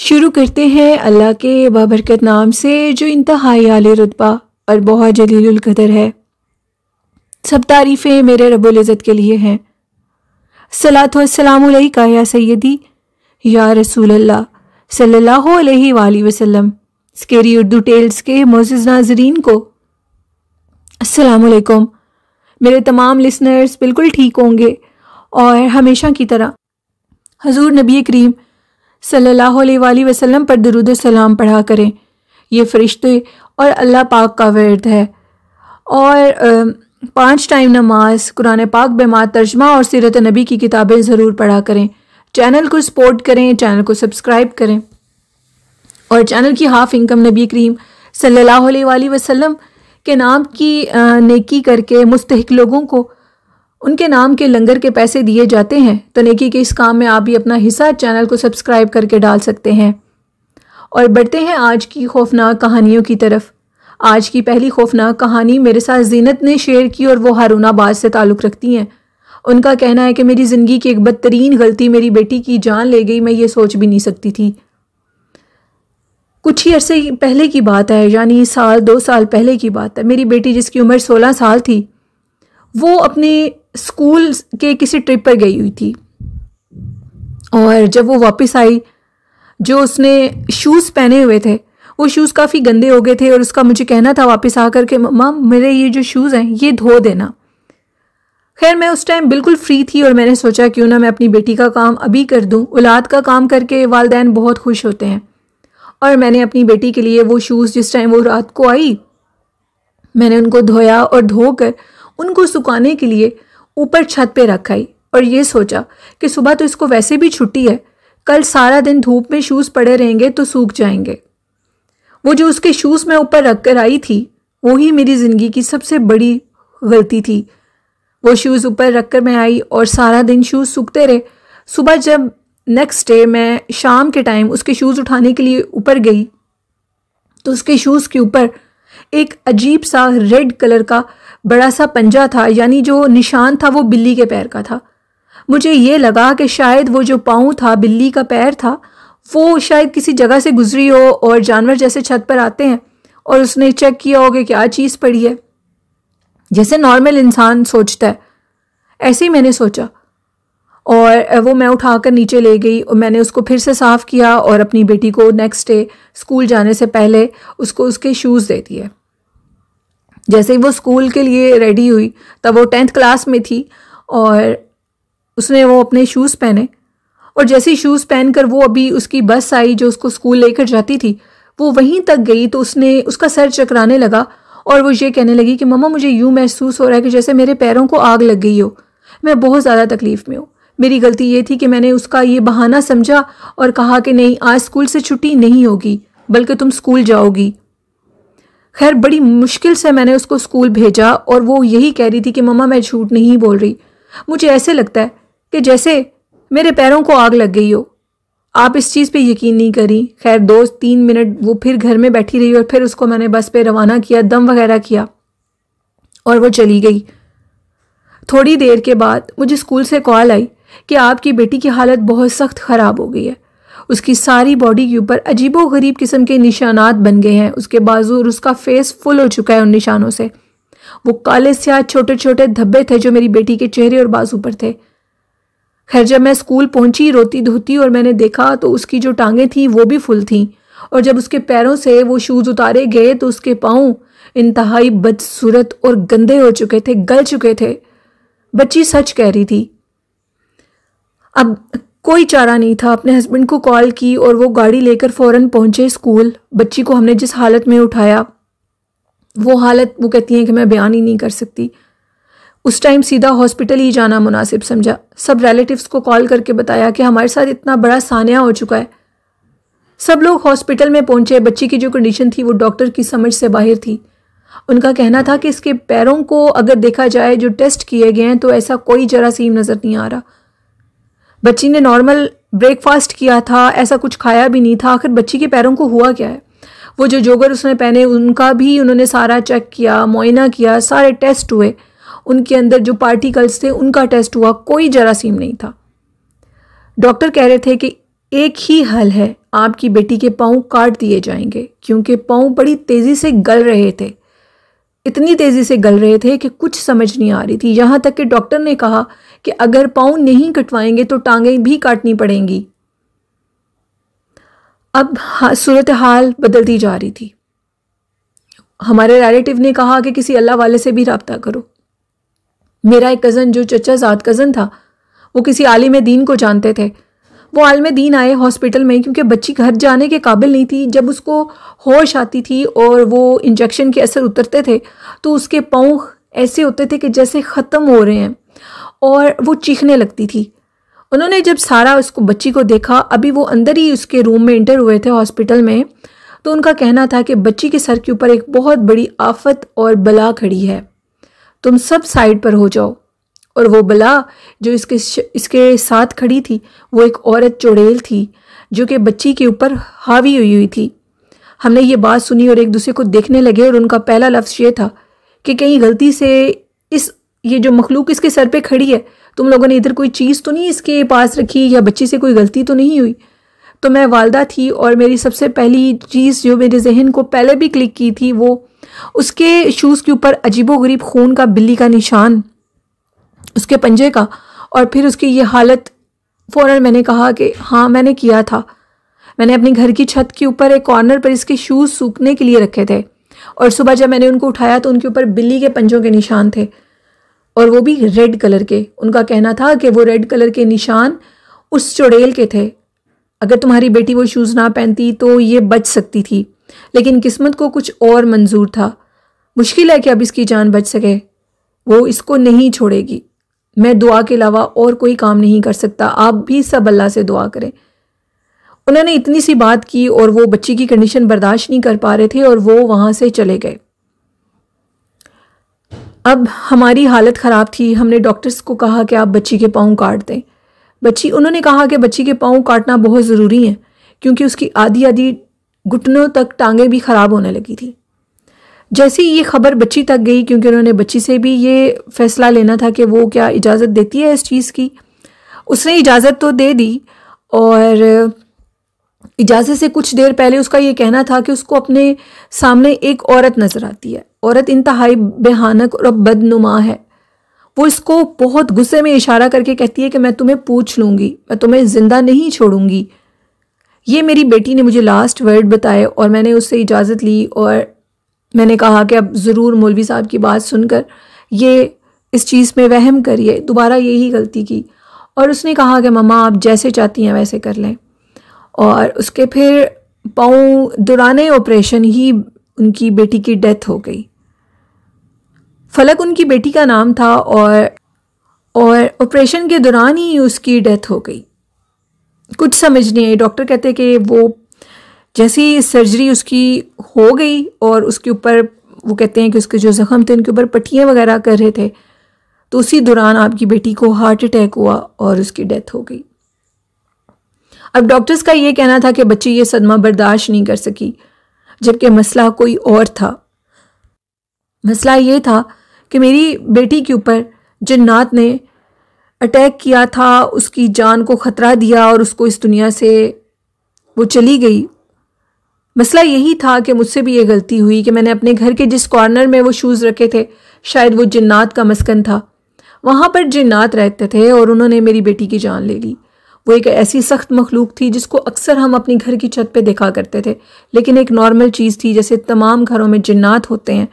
शुरू करते हैं अल्लाह के बाबरकत नाम से जो इंतहाई आले रुतबा और बहुत जलीलुल कदर है। सब तारीफ़ें मेरे रब्बुल इज़्ज़त के लिए हैं। सलातो वस्सलामु अलैका या सय्यदी या रसूल अल्लाह सल्लल्लाहु अलैहि वसल्लम। स्केरी उर्दू टेल्स के मोअज़्ज़िज़ नाज़रीन को अस्सलामु अलैकुम। मेरे तमाम लिसनर्स बिल्कुल ठीक होंगे और हमेशा की तरह हजूर नबी करीम सल्लल्लाहु अलैहि वसल्लम पर दरूद सलाम पढ़ा करें। ये फरिश्ते और अल्लाह पाक का वर्द है। और 5 टाइम नमाज, कुरान पाक बेमात तर्जमा और सीरत नबी की किताबें ज़रूर पढ़ा करें। चैनल को सपोर्ट करें, चैनल को सब्सक्राइब करें और चैनल की हाफ इनकम नबी करीम सल्लल्लाहु अलैहि वसल्लम के नाम की नेकी करके मुस्तहिक लोगों को उनके नाम के लंगर के पैसे दिए जाते हैं। तो नेकी के इस काम में आप भी अपना हिस्सा चैनल को सब्सक्राइब करके डाल सकते हैं। और बढ़ते हैं आज की खौफनाक कहानियों की तरफ। आज की पहली खौफनाक कहानी मेरे साथ जीनत ने शेयर की और वो हारूनाबाद से ताल्लुक़ रखती हैं। उनका कहना है कि मेरी ज़िंदगी की एक बदतरीन गलती मेरी बेटी की जान ले गई। मैं ये सोच भी नहीं सकती थी। कुछ ही अरसे पहले की बात है, यानी 1-2 साल पहले की बात है। मेरी बेटी जिसकी उम्र 16 साल थी, वो अपने स्कूल के किसी ट्रिप पर गई हुई थी। और जब वो वापस आई, जो उसने शूज़ पहने हुए थे वो शूज़ काफ़ी गंदे हो गए थे और उसका मुझे कहना था वापस आकर के मम्मा मेरे ये जो शूज़ हैं ये धो देना। खैर मैं उस टाइम बिल्कुल फ्री थी और मैंने सोचा क्यों ना मैं अपनी बेटी का काम अभी कर दूं। औलाद का काम करके वालिदैन बहुत खुश होते हैं। और मैंने अपनी बेटी के लिए वो शूज़, जिस टाइम वो रात को आई, मैंने उनको धोया और धोकर उनको सुखाने के लिए ऊपर छत पे रख आई। और ये सोचा कि सुबह तो इसको वैसे भी छुट्टी है, कल सारा दिन धूप में शूज़ पड़े रहेंगे तो सूख जाएंगे। वो जो उसके शूज़ मैं ऊपर रख कर आई थी वही मेरी ज़िंदगी की सबसे बड़ी गलती थी। वो शूज़ ऊपर रख कर मैं आई और सारा दिन शूज़ सूखते रहे। सुबह जब नेक्स्ट डे मैं शाम के टाइम उसके शूज़ उठाने के लिए ऊपर गई तो उसके शूज़ के ऊपर एक अजीब सा रेड कलर का बड़ा सा पंजा था, यानी जो निशान था वो बिल्ली के पैर का था। मुझे ये लगा कि शायद वो जो पाँव था, बिल्ली का पैर था, वो शायद किसी जगह से गुजरी हो और जानवर जैसे छत पर आते हैं और उसने चेक किया हो कि क्या चीज़ पड़ी है, जैसे नॉर्मल इंसान सोचता है। ऐसे ही मैंने सोचा और वो मैं उठाकर नीचे ले गई और मैंने उसको फिर से साफ़ किया और अपनी बेटी को नेक्स्ट डे स्कूल जाने से पहले उसको उसके शूज़ दे दिए। जैसे ही वो स्कूल के लिए रेडी हुई, तब वो 10th क्लास में थी और उसने वो अपने शूज़ पहने और जैसे ही शूज़ पहनकर वो अभी उसकी बस आई जो उसको स्कूल लेकर जाती थी, वो वहीं तक गई तो उसका सर चकराने लगा और वो ये कहने लगी कि मम्मा मुझे यूँ महसूस हो रहा है कि जैसे मेरे पैरों को आग लग गई हो। मैं बहुत ज़्यादा तकलीफ़ में हूँ। मेरी गलती ये थी कि मैंने उसका ये बहाना समझा और कहा कि नहीं, आज स्कूल से छुट्टी नहीं होगी बल्कि तुम स्कूल जाओगी। खैर बड़ी मुश्किल से मैंने उसको स्कूल भेजा और वो यही कह रही थी कि मम्मा मैं झूठ नहीं बोल रही, मुझे ऐसे लगता है कि जैसे मेरे पैरों को आग लग गई हो। आप इस चीज़ पे यकीन नहीं करी। खैर 2-3 मिनट वो फिर घर में बैठी रही और फिर उसको मैंने बस पे रवाना किया, दम वगैरह किया और वो चली गई। थोड़ी देर के बाद मुझे स्कूल से कॉल आई कि आपकी बेटी की हालत बहुत सख्त ख़राब हो गई है। उसकी सारी बॉडी के ऊपर अजीबो गरीब किस्म के निशानात बन गए हैं। उसके बाजू और उसका फेस फुल हो चुका है उन निशानों से। वो काले स्याह छोटे छोटे धब्बे थे जो मेरी बेटी के चेहरे और बाजू पर थे। खैर जब मैं स्कूल पहुंची रोती धोती और मैंने देखा तो उसकी जो टांगें थी वो भी फुल थीं और जब उसके पैरों से वो शूज़ उतारे गए तो उसके पाँव इंतहाई बदसूरत और गंदे हो चुके थे, गल चुके थे। बच्ची सच कह रही थी। अब कोई चारा नहीं था। अपने हस्बैंड को कॉल की और वो गाड़ी लेकर फ़ौरन पहुंचे स्कूल। बच्ची को हमने जिस हालत में उठाया, वो हालत वो कहती हैं कि मैं बयान ही नहीं कर सकती। उस टाइम सीधा हॉस्पिटल ही जाना मुनासिब समझा। सब रिलेटिव्स को कॉल करके बताया कि हमारे साथ इतना बड़ा सानिया हो चुका है। सब लोग हॉस्पिटल में पहुंचे। बच्ची की जो कंडीशन थी वो डॉक्टर की समझ से बाहर थी। उनका कहना था कि इसके पैरों को अगर देखा जाए, जो टेस्ट किए गए हैं, तो ऐसा कोई जरासीम नज़र नहीं आ रहा। बच्ची ने नॉर्मल ब्रेकफास्ट किया था, ऐसा कुछ खाया भी नहीं था। आखिर बच्ची के पैरों को हुआ क्या है? वो जो जोगर उसने पहने उनका भी उन्होंने सारा चेक किया, मुआयना किया, सारे टेस्ट हुए। उनके अंदर जो पार्टिकल्स थे उनका टेस्ट हुआ, कोई जरासीम नहीं था। डॉक्टर कह रहे थे कि एक ही हल है, आपकी बेटी के पाँव काट दिए जाएंगे, क्योंकि पाँव बड़ी तेज़ी से गल रहे थे, इतनी तेज़ी से गल रहे थे कि कुछ समझ नहीं आ रही थी। यहाँ तक कि डॉक्टर ने कहा कि अगर पाँव नहीं कटवाएंगे तो टांगें भी काटनी पड़ेंगी। अब सूरत हाल बदलती जा रही थी। हमारे रिलेटिव ने कहा कि किसी अल्लाह वाले से भी रब्ता करो। मेरा एक कज़न जो चचा ज़ात कज़न था, वो किसी आलिम दीन को जानते थे। वो आलिम दीन आए हॉस्पिटल में, क्योंकि बच्ची घर जाने के काबिल नहीं थी। जब उसको होश आती थी और वो इंजेक्शन के असर उतरते थे तो उसके पाँव ऐसे होते थे कि जैसे ख़त्म हो रहे हैं और वो चीखने लगती थी। उन्होंने जब सारा उसको बच्ची को देखा, अभी वो अंदर ही उसके रूम में इंटर हुए थे हॉस्पिटल में, तो उनका कहना था कि बच्ची के सर के ऊपर एक बहुत बड़ी आफत और बला खड़ी है, तुम सब साइड पर हो जाओ। और वो बला जो इसके साथ खड़ी थी वो एक औरत चुड़ैल थी जो कि बच्ची के ऊपर हावी हुई थी। हमने ये बात सुनी और एक दूसरे को देखने लगे और उनका पहला लफ्ज़ ये था कि कहीं गलती से ये जो मखलूक इसके सर पे खड़ी है, तुम लोगों ने इधर कोई चीज़ तो नहीं इसके पास रखी या बच्ची से कोई गलती तो नहीं हुई। तो मैं वालदा थी और मेरी सबसे पहली चीज़ जो मेरे जहन को पहले भी क्लिक की थी वो उसके शूज़ के ऊपर अजीबोगरीब खून का बिल्ली का निशान, उसके पंजे का, और फिर उसकी ये हालत। फ़ौरन मैंने कहा कि हाँ मैंने किया था। मैंने अपनी घर की छत के ऊपर एक कॉर्नर पर इसके शूज़ सूखने के लिए रखे थे और सुबह जब मैंने उनको उठाया तो उनके ऊपर बिल्ली के पंजों के निशान थे और वो भी रेड कलर के। उनका कहना था कि वो रेड कलर के निशान उस चुड़ैल के थे। अगर तुम्हारी बेटी वो शूज़ ना पहनती तो ये बच सकती थी, लेकिन किस्मत को कुछ और मंजूर था। मुश्किल है कि अब इसकी जान बच सके। वो इसको नहीं छोड़ेगी। मैं दुआ के अलावा और कोई काम नहीं कर सकता। आप भी सब अल्लाह से दुआ करें। उन्होंने इतनी सी बात की और वो बच्ची की कंडीशन बर्दाश्त नहीं कर पा रहे थे और वो वहाँ से चले गए। अब हमारी हालत ख़राब थी। हमने डॉक्टर्स को कहा कि आप बच्ची के पाँव काट दें। उन्होंने कहा कि बच्ची के पाँव काटना बहुत ज़रूरी है क्योंकि उसकी आधी आधी घुटनों तक टांगें भी ख़राब होने लगी थी। जैसे ही ये खबर बच्ची तक गई, क्योंकि उन्होंने बच्ची से भी ये फ़ैसला लेना था कि वो क्या इजाज़त देती है इस चीज़ की। उसने इजाज़त तो दे दी और इजाज़त से कुछ देर पहले उसका ये कहना था कि उसको अपने सामने एक औरत नज़र आती है। औरत इंतहाई बेहानक और बदनुमा है। वो इसको बहुत गुस्से में इशारा करके कहती है कि मैं तुम्हें पूछ लूँगी, मैं तुम्हें ज़िंदा नहीं छोड़ूंगी। ये मेरी बेटी ने मुझे लास्ट वर्ड बताए और मैंने उससे इजाज़त ली और मैंने कहा कि अब ज़रूर मौलवी साहब की बात सुनकर ये इस चीज़ में वहम करिए, दोबारा यही गलती की। और उसने कहा कि मम्मा आप जैसे चाहती हैं वैसे कर लें। और उसके फिर पाँव दौरान ऑपरेशन ही उनकी बेटी की डेथ हो गई। फलक उनकी बेटी का नाम था और ऑपरेशन के दौरान ही उसकी डेथ हो गई। कुछ समझ नहीं आई। डॉक्टर कहते कि वो जैसी सर्जरी उसकी हो गई और उसके ऊपर वो कहते हैं कि उसके जो ज़ख़म थे उनके ऊपर पट्टियाँ वगैरह कर रहे थे, तो उसी दौरान आपकी बेटी को हार्ट अटैक हुआ और उसकी डेथ हो गई। अब डॉक्टर्स का ये कहना था कि बच्ची ये सदमा बर्दाश्त नहीं कर सकी, जबकि मसला कोई और था। मसला ये था कि मेरी बेटी के ऊपर जिन्नात ने अटैक किया था, उसकी जान को ख़तरा दिया और उसको इस दुनिया से वो चली गई। मसला यही था कि मुझसे भी ये गलती हुई कि मैंने अपने घर के जिस कॉर्नर में वो शूज़ रखे थे, शायद वो जिन्नात का मस्कन था, वहाँ पर जिन्नात रहते थे और उन्होंने मेरी बेटी की जान ले ली। वो एक ऐसी सख्त मखलूक थी जिसको अक्सर हम अपनी घर की छत पे देखा करते थे, लेकिन एक नॉर्मल चीज़ थी। जैसे तमाम घरों में जिन्नात होते हैं,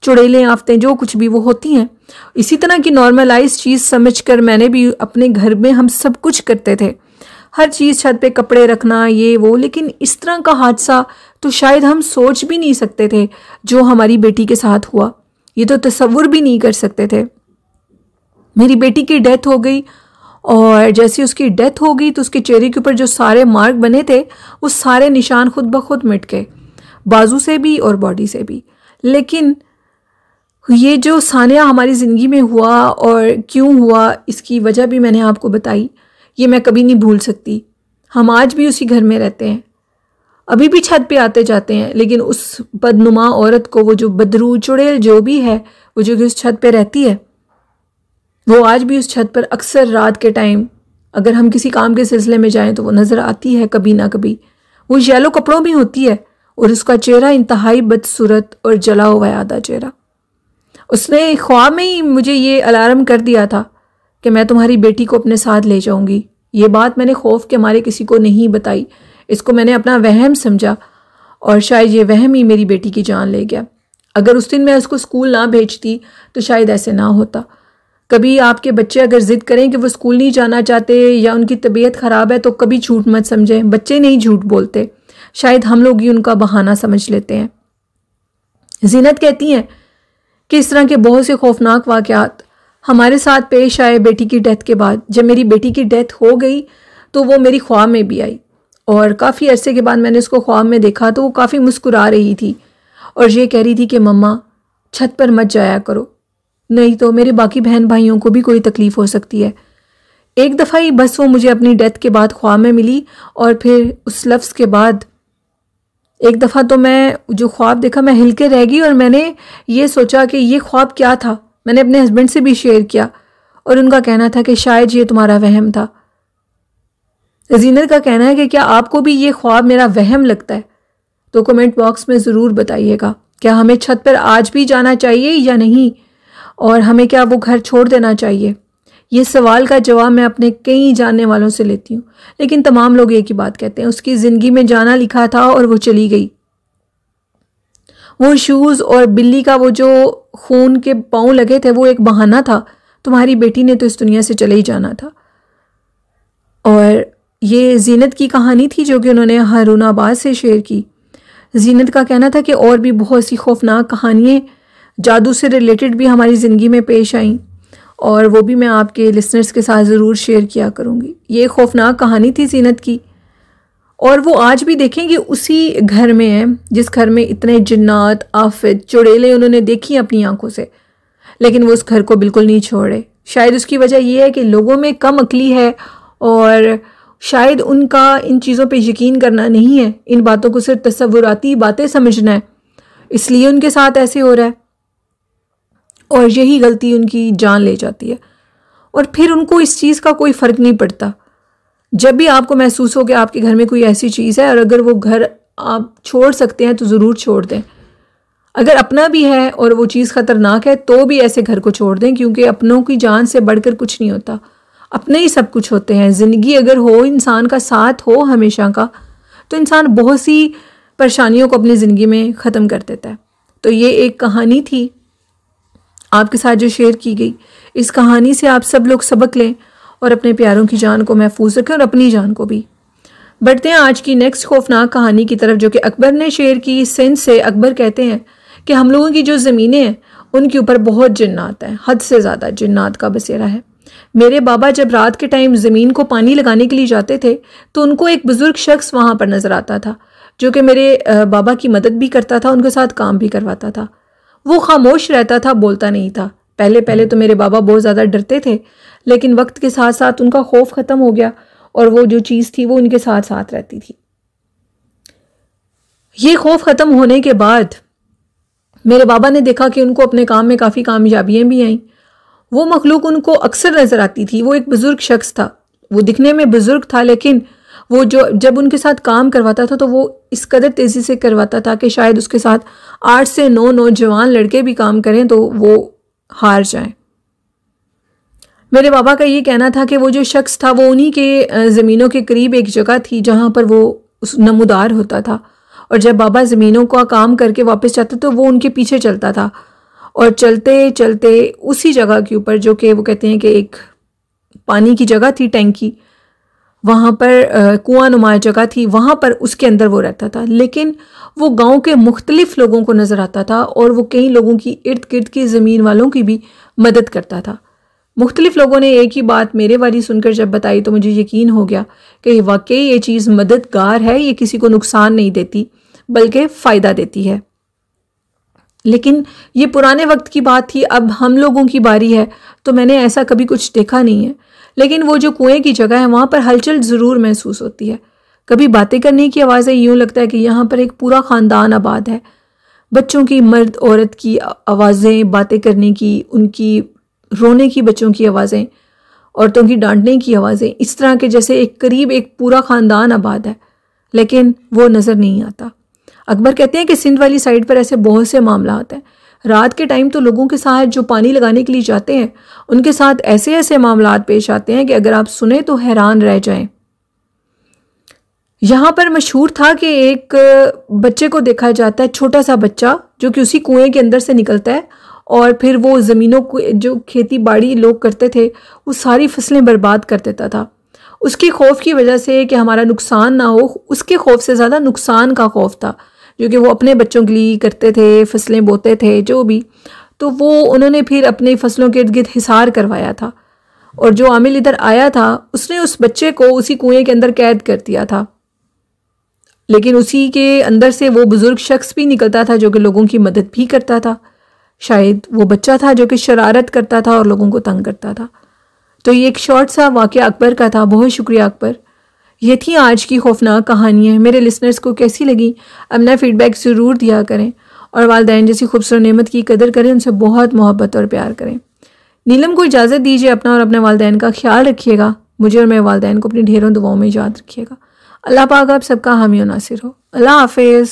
चुड़ैलें आफतें जो कुछ भी वो होती हैं, इसी तरह की नॉर्मलाइज चीज़ समझकर मैंने भी अपने घर में हम सब कुछ करते थे, हर चीज़ छत पे कपड़े रखना ये वो। लेकिन इस तरह का हादसा तो शायद हम सोच भी नहीं सकते थे जो हमारी बेटी के साथ हुआ। ये तो तसव्वुर भी नहीं कर सकते थे। मेरी बेटी की डेथ हो गई और जैसे उसकी डेथ हो गई तो उसके चेहरे के ऊपर जो सारे मार्क बने थे वो सारे निशान खुद ब खुद मिट गए, बाजू से भी और बॉडी से भी। लेकिन ये जो सानिया हमारी ज़िंदगी में हुआ और क्यों हुआ इसकी वजह भी मैंने आपको बताई, ये मैं कभी नहीं भूल सकती। हम आज भी उसी घर में रहते हैं, अभी भी छत पे आते जाते हैं, लेकिन उस बदनुमा औरत को, वो जो बदरू चुड़ैल जो भी है, वो जो कि उस छत पे रहती है, वो आज भी उस छत पर अक्सर रात के टाइम अगर हम किसी काम के सिलसिले में जाएं तो वो नज़र आती है कभी ना कभी। वो येलो कपड़ों में होती है और उसका चेहरा इंतहाई बदसूरत और जला हुआ है, आधा चेहरा। उसने ख्वाब में ही मुझे ये अलार्म कर दिया था कि मैं तुम्हारी बेटी को अपने साथ ले जाऊंगी। ये बात मैंने खौफ के मारे किसी को नहीं बताई, इसको मैंने अपना वहम समझा और शायद ये वहम ही मेरी बेटी की जान ले गया। अगर उस दिन मैं उसको स्कूल ना भेजती तो शायद ऐसे ना होता। कभी आपके बच्चे अगर ज़िद करें कि वो स्कूल नहीं जाना चाहते या उनकी तबीयत ख़राब है तो कभी झूठ मत समझें, बच्चे नहीं झूठ बोलते, शायद हम लोग ही उनका बहाना समझ लेते हैं। ज़ीनत कहती हैं कि इस तरह के बहुत से खौफनाक वाक़यात हमारे साथ पेश आए बेटी की डेथ के बाद। जब मेरी बेटी की डेथ हो गई तो वो मेरी ख्वाब में भी आई और काफ़ी अरसे के बाद मैंने उसको ख्वाब में देखा तो वो काफ़ी मुस्कुरा रही थी और ये कह रही थी कि मम्मा छत पर मत जाया करो, नहीं तो मेरे बाकी बहन भाइयों को भी कोई तकलीफ़ हो सकती है। एक दफ़ा ही बस वो मुझे अपनी डेथ के बाद ख्वाब में मिली और फिर उस लफ्ज़ के बाद एक दफ़ा तो मैं जो ख्वाब देखा मैं हिल के रह गई और मैंने ये सोचा कि ये ख्वाब क्या था। मैंने अपने हस्बैंड से भी शेयर किया और उनका कहना था कि शायद ये तुम्हारा वहम था। ज़ीनत का कहना है कि क्या आपको भी ये ख्वाब मेरा वहम लगता है? तो कमेंट बॉक्स में ज़रूर बताइएगा। क्या हमें छत पर आज भी जाना चाहिए या नहीं, और हमें क्या वो घर छोड़ देना चाहिए? ये सवाल का जवाब मैं अपने कई जानने वालों से लेती हूँ, लेकिन तमाम लोग एक ही बात कहते हैं, उसकी ज़िंदगी में जाना लिखा था और वो चली गई। वो शूज़ और बिल्ली का वो जो खून के पाँव लगे थे वो एक बहाना था, तुम्हारी बेटी ने तो इस दुनिया से चले ही जाना था। और ये ज़ीनत की कहानी थी जो कि उन्होंने हारून अब्बास से शेयर की। ज़ीनत का कहना था कि और भी बहुत सी खौफनाक कहानियाँ जादू से रिलेटेड भी हमारी ज़िंदगी में पेश आईं और वो भी मैं आपके लिसनर्स के साथ ज़रूर शेयर किया करूँगी। ये खौफनाक कहानी थी ज़ीनत की और वो आज भी देखेंगे उसी घर में है जिस घर में इतने जिन्नात, आफत, चुड़ैलें उन्होंने देखी अपनी आंखों से, लेकिन वो उस घर को बिल्कुल नहीं छोड़े। शायद उसकी वजह ये है कि लोगों में कम अक्ली है और शायद उनका इन चीज़ों पे यकीन करना नहीं है, इन बातों को सिर्फ तसव्वुराती बातें समझना है, इसलिए उनके साथ ऐसे हो रहा है और यही गलती उनकी जान ले जाती है और फिर उनको इस चीज़ का कोई फ़र्क नहीं पड़ता। जब भी आपको महसूस हो कि आपके घर में कोई ऐसी चीज़ है और अगर वो घर आप छोड़ सकते हैं तो ज़रूर छोड़ दें। अगर अपना भी है और वो चीज़ ख़तरनाक है तो भी ऐसे घर को छोड़ दें, क्योंकि अपनों की जान से बढ़कर कुछ नहीं होता, अपने ही सब कुछ होते हैं। ज़िंदगी अगर हो, इंसान का साथ हो हमेशा का, तो इंसान बहुत सी परेशानियों को अपनी ज़िंदगी में ख़त्म कर देता है। तो ये एक कहानी थी आपके साथ जो शेयर की गई। इस कहानी से आप सब लोग सबक लें और अपने प्यारों की जान को महफूज रखें और अपनी जान को भी। बढ़ते हैं आज की नेक्स्ट खौफनाक कहानी की तरफ जो कि अकबर ने शेयर की। सिंध से अकबर कहते हैं कि हम लोगों की जो ज़मीनें हैं उनके ऊपर बहुत जिन्नात हैं, हद से ज़्यादा जिन्नात का बसेरा है। मेरे बाबा जब रात के टाइम ज़मीन को पानी लगाने के लिए जाते थे तो उनको एक बुज़ुर्ग शख्स वहाँ पर नज़र आता था जो कि मेरे बाबा की मदद भी करता था, उनके साथ काम भी करवाता था। वो खामोश रहता था, बोलता नहीं था। पहले पहले तो मेरे बाबा बहुत ज़्यादा डरते थे, लेकिन वक्त के साथ साथ उनका खौफ ख़त्म हो गया और वो जो चीज़ थी वो उनके साथ साथ रहती थी। ये खौफ ख़त्म होने के बाद मेरे बाबा ने देखा कि उनको अपने काम में काफ़ी कामयाबियाँ भी आईं। वो मखलूक उनको अक्सर नज़र आती थी। वो एक बुज़ुर्ग शख्स था, वो दिखने में बुज़ुर्ग था, लेकिन वो जो जब उनके साथ काम करवाता था तो वो इस कदर तेज़ी से करवाता था कि शायद उसके साथ 8 से 9 नौजवान लड़के भी काम करें तो वो हार जाएं। मेरे बाबा का ये कहना था कि वो जो शख्स था वो उन्हीं के ज़मीनों के करीब एक जगह थी जहाँ पर वो उस नमूदार होता था और जब बाबा ज़मीनों का काम करके वापस जाते तो वो उनके पीछे चलता था और चलते चलते उसी जगह के ऊपर जो कि वो कहते हैं कि एक पानी की जगह थी, टैंकी, वहाँ पर कुआं नुमा जगह थी, वहाँ पर उसके अंदर वो रहता था। लेकिन वो गांव के मुख्तलिफ लोगों को नज़र आता था और वो कई लोगों की इर्द गिर्द की ज़मीन वालों की भी मदद करता था। मुख्तलिफ लोगों ने एक ही बात मेरे वाली सुनकर जब बताई तो मुझे यकीन हो गया कि वाकई ये चीज़ मददगार है, ये किसी को नुकसान नहीं देती बल्कि फ़ायदा देती है। लेकिन ये पुराने वक्त की बात थी, अब हम लोगों की बारी है तो मैंने ऐसा कभी कुछ देखा नहीं है। लेकिन वो जो कुएं की जगह है वहाँ पर हलचल ज़रूर महसूस होती है। कभी बातें करने की आवाज़ें, यूँ लगता है कि यहाँ पर एक पूरा ख़ानदान आबाद है। बच्चों की, मर्द औरत की आवाज़ें, बातें करने की, उनकी रोने की बच्चों की आवाज़ें, औरतों की डांटने की आवाज़ें, इस तरह के जैसे एक करीब एक पूरा ख़ानदान आबाद है, लेकिन वो नज़र नहीं आता। अकबर कहते हैं कि सिंध वाली साइड पर ऐसे बहुत से मामला आते हैं। रात के टाइम तो लोगों के साथ जो पानी लगाने के लिए जाते हैं उनके साथ ऐसे ऐसे मामला पेश आते हैं कि अगर आप सुने तो हैरान रह जाएं। यहाँ पर मशहूर था कि एक बच्चे को देखा जाता है, छोटा सा बच्चा जो कि उसी कुएं के अंदर से निकलता है और फिर वो ज़मीनों को जो खेती बाड़ी लोग करते थे वो सारी फसलें बर्बाद कर देता था। उसके खौफ की वजह से कि हमारा नुकसान ना हो, उसके खौफ से ज़्यादा नुकसान का खौफ था जो कि वो अपने बच्चों के लिए करते थे, फसलें बोते थे जो भी। तो वो उन्होंने फिर अपनी फसलों के इर्द गिर्द हिसार करवाया था और जो आमिल इधर आया था उसने उस बच्चे को उसी कुएं के अंदर कैद कर दिया था। लेकिन उसी के अंदर से वो बुज़ुर्ग शख्स भी निकलता था जो कि लोगों की मदद भी करता था। शायद वो बच्चा था जो कि शरारत करता था और लोगों को तंग करता था। तो ये एक शॉर्ट सा वाक़या अकबर का था। बहुत शुक्रिया अकबर। ये थी आज की खौफनाक कहानियाँ। मेरे लिसनर्स को कैसी लगी अपना फ़ीडबैक ज़रूर दिया करें और वालिदैन जैसी खूबसूरत नेमत की कदर करें, उनसे बहुत मोहब्बत और प्यार करें। नीलम को इजाज़त दीजिए। अपना और अपने वालिदैन का ख्याल रखिएगा। मुझे और मेरे वालिदैन को अपनी ढेरों दुआओं में याद रखिएगा। अल्लाह पाक आप सबका हामी और नासिर हो। अल्लाह हाफिज़।